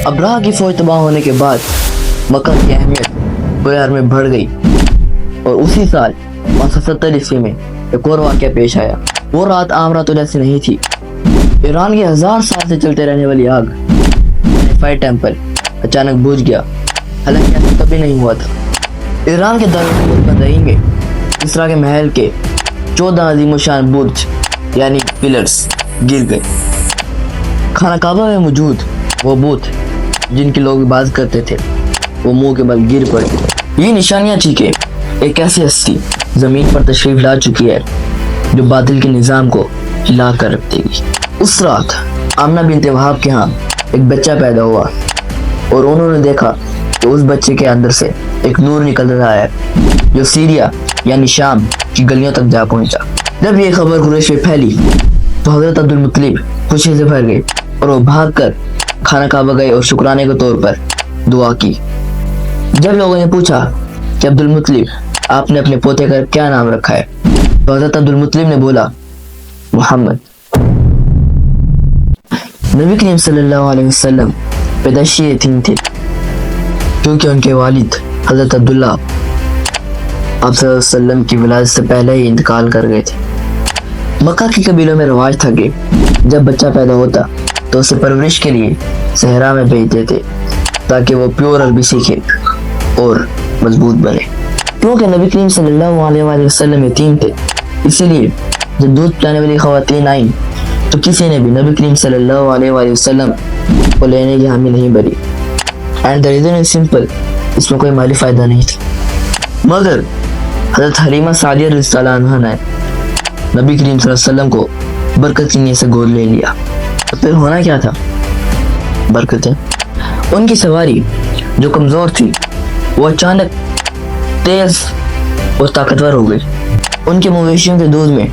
ابراہ کی فوج تباہ ہونے کے بعد مکہ کی اہمیت بہار میں بڑھ گئی اور اسی سال 570 عیسوی میں ایک اور واقعہ پیش آیا۔ وہ رات عام راتوں جیسی نہیں تھی۔ ایران کی 1000 سال سے چلتے رہنے والی آگ فائر ٹیمپل اچانک بجھ گیا، حالانکہ ایسا کبھی نہیں ہوا تھا۔ ایران کے دارالحکومت بندرگاہ میں کسریٰ کے محل کے 14 عظیم الشان برج یعنی پلرز گر گئے۔ خانہ کعبہ میں موجود وہ بت جن کی لوگ عبادت کرتے تھے وہ منہ کے بل گر پڑے۔ یہ نشانیاں تھی کہ ایک ایسی ہستی زمین پر تشریف لا چکی ہے جو باطل کے نظام کو ہلا کر رکھ دے گی۔ اس رات آمنہ بنت وہاب کے ہاں ایک بچہ پیدا ہوا اور انہوں نے دیکھا کہ اس بچے کے اندر سے ایک نور نکل رہا ہے جو سیریا یعنی شام کی گلیوں تک جا پہنچا۔ جب یہ خبر قریش میں پھیلی تو حضرت عبدالمطلب خوشی سے بھر گئے اور وہ بھاگ کر خانہ کعبہ گئے اور شکرانے کے طور پر دعا کی۔ جب لوگوں نے پوچھا کہ عبدالمطلب آپ نے اپنے پوتے کا کیا نام رکھا ہے تو حضرت عبدالمطلب نے بولا محمد۔ نبی کریم صلی اللہ علیہ وسلم پیدائشی یتیم تھے کیونکہ ان کے والد حضرت عبداللہ آپ صلی اللہ علیہ وسلم کی ولادت سے پہلے ہی انتقال کر گئے تھے۔ مکہ کے قبیلوں میں رواج تھا کہ جب بچہ پیدا ہوتا تو اسے پرورش کے لیے صحرا میں بھیجتے تھے تاکہ وہ پیور عربی سیکھے اور مضبوط بنے۔ کیونکہ نبی کریم صلی اللہ علیہ وسلم یتیم تھے، اسی لیے جب دودھ پلانے والی خواتین آئیں تو کسی نے بھی نبی کریم صلی اللہ علیہ وسلم کو لینے کی حامی نہیں بھری۔ And the reason is simple، اس میں کوئی مالی فائدہ نہیں تھا۔ مگر حضرت حلیمہ سعدیہ رضی اللہ عنہا نے نبی کریم صلی اللہ علیہ وسلم کو برکت کی نیت سے گود لے لیا۔ تو پھر ہونا کیا تھا؟ برکتیں۔ ان کی سواری جو کمزور تھی وہ اچانک تیز اور طاقتور ہو گئی۔ ان کے مویشیوں کے دودھ میں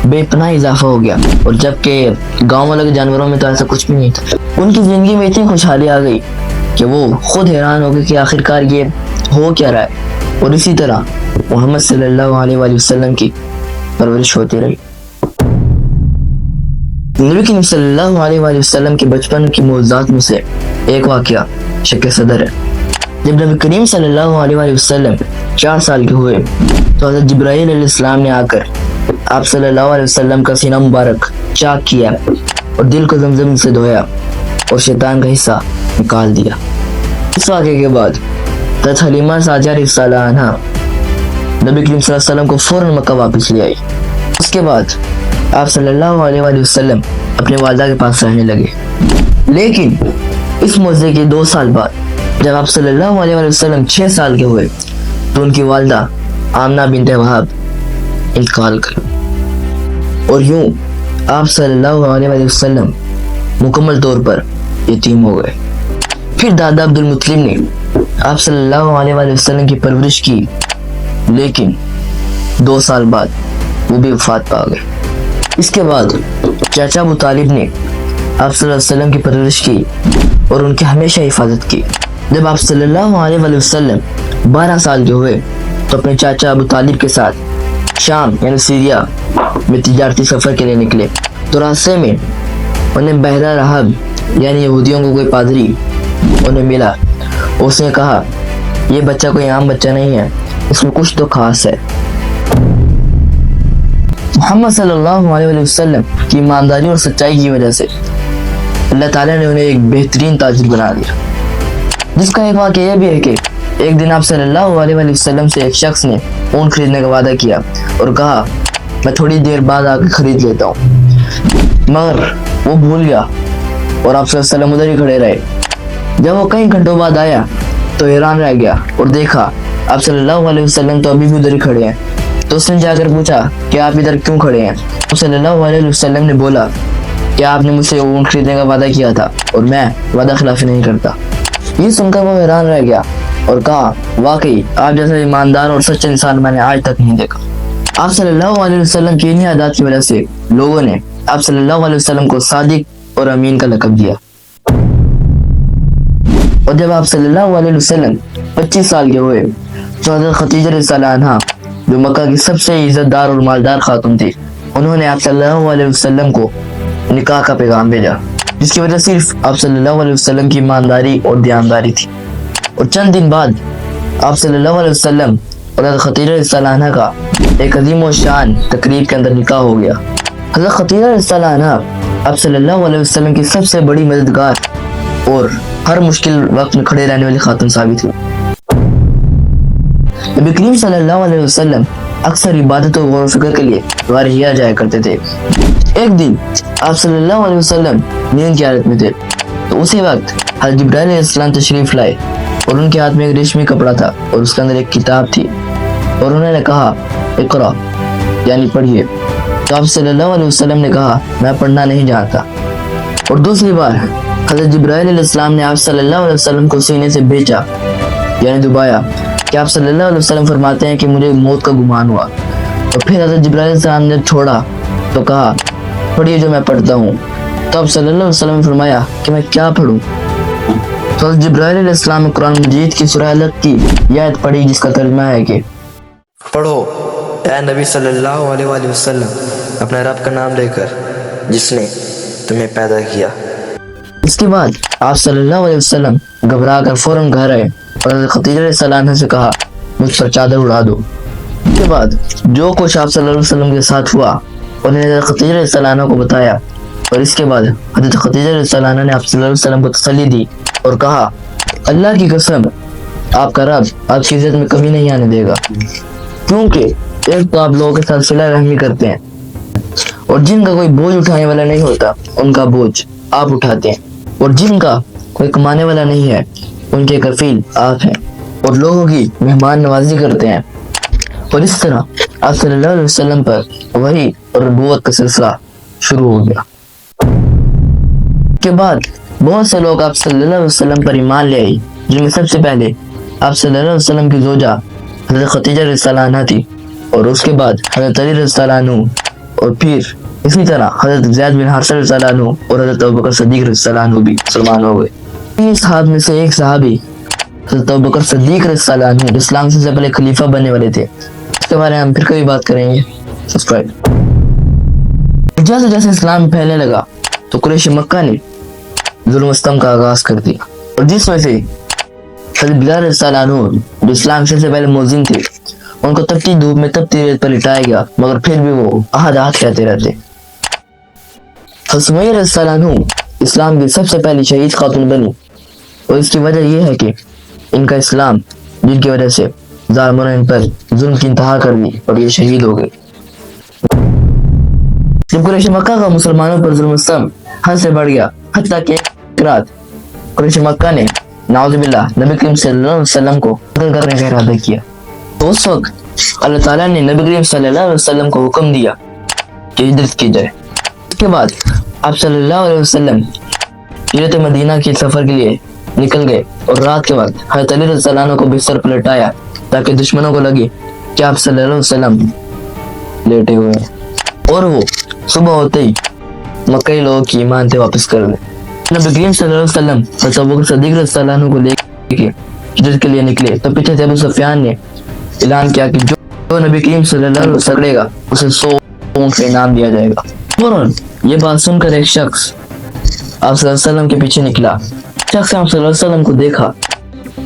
بے پناہ اضافہ ہو گیا، اور جبکہ گاؤں والوں کے جانوروں میں تو ایسا کچھ بھی نہیں تھا۔ ان کی زندگی میں اتنی خوشحالی آ گئی کہ وہ خود حیران ہو گئے کہ آخرکار یہ ہو کیا رہا ہے، اور اسی طرح محمد صلی اللہ علیہ وسلم کی پرورش ہوتی رہی۔ نبی کریم صلی اللہ علیہ وسلم کے بچپن کی معجزات میں سے ایک واقعہ شق صدر ہے۔ جب نبی کریم صلی اللہ علیہ وسلم 4 سال کے ہوئے تو حضرت جبرائیل علیہ السلام نے آ کر آپ صلی اللہ علیہ وسلم کا سینہ مبارک چاک کیا اور دل کو زمزم سے دھویا اور شیطان کا حصہ نکال دیا۔ اس واقعے کے بعد حضرت حلیمہ سعدیہ رضی اللہ عنہا نبی کریم صلی اللہ علیہ وسلم کو فوراً مکہ واپس لے آئی۔ اس کے بعد آپ صلی اللہ علیہ وسلم اپنے والدہ کے پاس رہنے لگے۔ لیکن اس معجزے کے 2 سال بعد جب آپ صلی اللہ علیہ وسلم 6 سال کے ہوئے تو ان کی والدہ آمنہ بنت وہاب انتقال کر گئی، اور یوں آپ صلی اللہ علیہ وسلم مکمل طور پر یتیم ہو گئے۔ پھر دادا عبدالمطلب نے آپ صلی اللہ علیہ وسلم کی پرورش کی، لیکن 2 سال بعد وہ بھی وفات پا گئے۔ اس کے بعد چاچا ابو طالب نے آپ صلی اللہ علیہ وسلم کی پرورش کی اور ان کی ہمیشہ حفاظت کی۔ جب آپ صلی اللہ علیہ وسلم 12 سال کے ہوئے تو اپنے چاچا ابو طالب کے ساتھ شام یعنی سیریا میں تجارتی سفر کے لیے نکلے، تو راستے میں انہیں بحیرہ رہب یعنی یہودیوں کو کوئی پادری انہیں ملا۔ اس نے کہا یہ بچہ کوئی عام بچہ نہیں ہے، اس میں کچھ تو خاص ہے۔ محمد صلی اللہ علیہ وسلم کی ایمانداری اور سچائی کی وجہ سے اللہ تعالیٰ نے انہیں ایک بہترین تاجر بنا دیا، جس کا ایک واقعہ یہ بھی ہے کہ ایک دن آپ صلی اللہ علیہ وسلم سے ایک شخص نے اونٹ خریدنے کا وعدہ کیا اور کہا میں تھوڑی دیر بعد آ کے خرید لیتا ہوں، مگر وہ بھول گیا اور آپ صلی اللہ علیہ وسلم ادھر ہی کھڑے رہے۔ جب وہ کئی گھنٹوں بعد آیا تو حیران رہ گیا اور دیکھا آپ صلی اللہ علیہ وسلم تو ابھی بھی ادھر ہی کھڑے ہیں۔ تو اس نے جا کر پوچھا کہ آپ ادھر کیوں کھڑے ہیں؟ صلی اللہ علیہ وسلم نے بولا کہ آپ نے مجھ سے اونٹ خریدنے کا وعدہ کیا تھا اور میں وعدہ خلافی نہیں کرتا۔ یہ سن کر وہ حیران رہ گیا اور کہا واقعی آپ جیسا ایماندار اور سچا انسان میں نے آج تک نہیں دیکھا۔ آپ صلی اللہ علیہ وسلم کی انہی عادات کی وجہ سے لوگوں نے آپ صلی اللہ علیہ وسلم کو صادق اور امین کا لقب دیا۔ اور جب آپ صلی اللہ علیہ وسلم 25 سال کے ہوئے تو حضرت خدیجہ رضی اللہ عنہا جو مکہ کی سب سے عزت دار اور مالدار خاتون تھی، انہوں نے آپ صلی اللہ علیہ وسلم کو نکاح کا پیغام بھیجا۔ جس کی وجہ صرف آپ صلی اللہ علیہ وسلم کی ایمانداری اور دیانتداری تھی۔ اور چند دن بعد آپ صلی اللہ علیہ وسلم اور حضرت خدیجہ رضی اللہ عنہا کا ایک عظیم و شان تقریب کے اندر نکاح ہو گیا۔ حضرت خدیجہ رضی اللہ عنہا آپ صلی اللہ علیہ وسلم کی سب سے بڑی مددگار اور ہر مشکل وقت میں کھڑے رہنے والی خاتون ثابت ہوئی۔ نبی کریم صلی اللہ علیہ وسلم اکثر عبادت و غور و فکر کے لیے غار حرا جایا کرتے تھے۔ ایک دن آپ صلی اللہ علیہ وسلم نیند کی حالت میں تھے تو اسی وقت حضرت جبرائیل علیہ السلام تشریف لائے اور ان کے ہاتھ میں ایک ریشمی کپڑا تھا اور اس کے اندر ایک کتاب تھی، اور انہوں نے کہا اقرا یعنی پڑھیے۔ تو آپ صلی اللہ علیہ وسلم نے کہا میں پڑھنا نہیں جانتا۔ اور دوسری بار حضرت جبرائیل علیہ السلام نے آپ صلی اللہ علیہ وسلم کو سینے سے بھیجا یعنی دبایا کہ آپ صلی اللہ علیہ وسلم فرماتے ہیں کہ مجھے موت کا گمان ہوا۔ اور پھر حضرت جبرائیل علیہ السلام نے چھوڑا تو کہا پڑھیے جو میں پڑھتا ہوں۔ تو آپ صلی اللہ علیہ وسلم نے فرمایا کہ میں کیا پڑھوں؟ تو حضرت جبرائیل علیہ السلام نے قرآن مجید کی سورہ علق کی یہ آیت پڑھی جس کا ترجمہ ہے کہ پڑھو اے نبی صلی اللہ علیہ وآلہ وسلم اپنے رب کا نام لے کر جس نے تمہیں پیدا کیا۔ اس کے بعد آپ صلی اللہ علیہ وسلم گھبرا کر فوراً گھر آئے اور حضرت خدیجہ رضی اللہ عنہا سے کہا مجھ پر چادر اڑا دو۔ اس کے بعد جو کچھ آپ صلی اللہ علیہ وسلم کے ساتھ ہوا انہوں نے حضرت خدیجہ رضی اللہ عنہا کو بتایا، اور اس کے بعد حضرت خدیجہ رضی اللہ عنہا نے آپ صلی اللہ علیہ وسلم کو تسلی دی اور کہا اللہ کی قسم آپ کا رب آپ کی عزت میں کمی نہیں آنے دے گا، کیونکہ ایک تو آپ لوگوں کے ساتھ صلہ رحمی کرتے ہیں اور جن کا کوئی بوجھ اٹھانے والا نہیں ہوتا ان کا بوجھ آپ اٹھاتے ہیں، اور جن کا کوئی کمانے والا نہیں ہے ان کے کفیل آپ ہیں، اور لوگوں کی مہمان نوازی کرتے ہیں۔ اور اس طرح آپ صلی اللہ علیہ وسلم پر وحی اور نبوت کا سلسلہ شروع ہو گیا۔ اس کے بعد بہت سے لوگ آپ صلی اللہ علیہ وسلم پر ایمان لے آئی، جن میں سب سے پہلے آپ صلی اللہ علیہ وسلم کی زوجہ حضرت خدیجہ رضی اللہ عنہا تھی، اور اس کے بعد حضرت علی رضی اللہ عنہ، اور پھر اسی طرح حضرت زید بن حارثہ رضی اللہ عنہ اور حضرت ابوبکر صدیق رضی اللہ عنہ بھی مسلمان ہو گئے۔ ان صحابہ میں سے ایک صحابی حضرت ابوبکر صدیق رضی اللہ عنہ اسلام سے پہلے خلیفہ بننے والے تھے، اس کے بارے میں ہم پھر کبھی بات کریں گے۔ سبسکرائب۔ جیسے جیسے اسلام پھیلنے لگا تو قریش مکہ نے ظلم و ستم کا آغاز کر دیا، اور جس میں سے حضرت بلال رضی اللہ عنہ جو اسلام سے پہلے مؤذن تھے ان کو تپتی دھوپ میں تپتی ریت پر لٹایا گیا، مگر پھر بھی وہ احد احد کہتے رہتے۔ حضرت سمیہ رضی اللہ عنہ اسلام کی سب سے پہلی شہید خاتون بنی، اور اس کی وجہ یہ ہے کہ ان کا اسلام جن کی وجہ سے ظالموں نے ان پر ظلم کی انتہا کر دی اور یہ شہید ہو گئے۔ جب قریش مکہ کا مسلمانوں پر ظلم و ستم حد سے بڑھ گیا، حتیٰ کہ ایک رات قریش مکہ نے نعوذ باللہ نبی کریم صلی اللہ علیہ وسلم کو قتل کرنے کا ارادہ کیا، تو اس وقت اللہ تعالیٰ نے نبی کریم صلی اللہ علیہ وسلم کو حکم دیا کہ ہجرت کی جائے۔ اس کے بعد آپ صلی اللہ علیہ وسلم ہجرت مدینہ کے سفر کے لیے نکل گئے، اور رات کے وقت حضرت علی رضی اللہ عنہ کو بستر پر لٹایا تاکہ دشمنوں کو لگے کہ آپ صلی اللہ علیہ وسلم لیٹے ہوئے ہیں، اور وہ صبح ہوتے ہی مکئی لوگوں کی ایمان سے واپس کر دیں۔ نبی کریم صلی اللہ علیہ وسلم حضرت ابوبکر صدیق رضی اللہ عنہ کو لے کے ہجرت کے لیے نکلے تو پیچھے سے ابو سفیان نے اعلان کیا کہ جو نبی کریم صلی اللہ علیہ وسلم پکڑے گا اسے 100 اونٹ کا انعام دیا جائے گا۔ فوراً یہ بات سن کر ایک شخص آپ صلی اللہ علیہ وسلم کے پیچھے نکلا۔ شخص آپ صلی اللہ علیہ وسلم کو دیکھا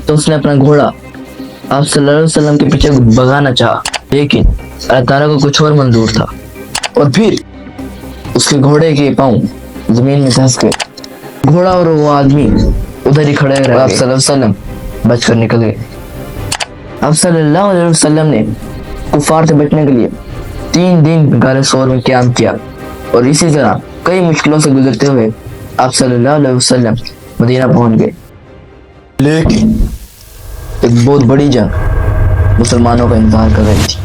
تو اس نے اپنا گھوڑا آپ صلی اللہ علیہ وسلم کے پیچھے بھگانا چاہا، لیکن اللہ تعالیٰ کو کچھ اور منظور تھا، اور پھر اس کے گھوڑے کے پاؤں زمین میں دھنس گئے۔ گھوڑا اور وہ آدمی ادھر ہی کھڑے رہے، آپ صلی اللہ علیہ وسلم بچ کر نکل گئے۔ آپ صلی اللہ علیہ وسلم نے کفار سے بچنے کے لیے 3 دن غار ثور میں قیام کیا، اور اسی طرح کئی مشکلوں سے گزرتے ہوئے آپ صلی اللہ علیہ وسلم مدینہ پہنچ گئے، لیکن ایک بہت بڑی جنگ مسلمانوں کا انتظار کر رہی تھی۔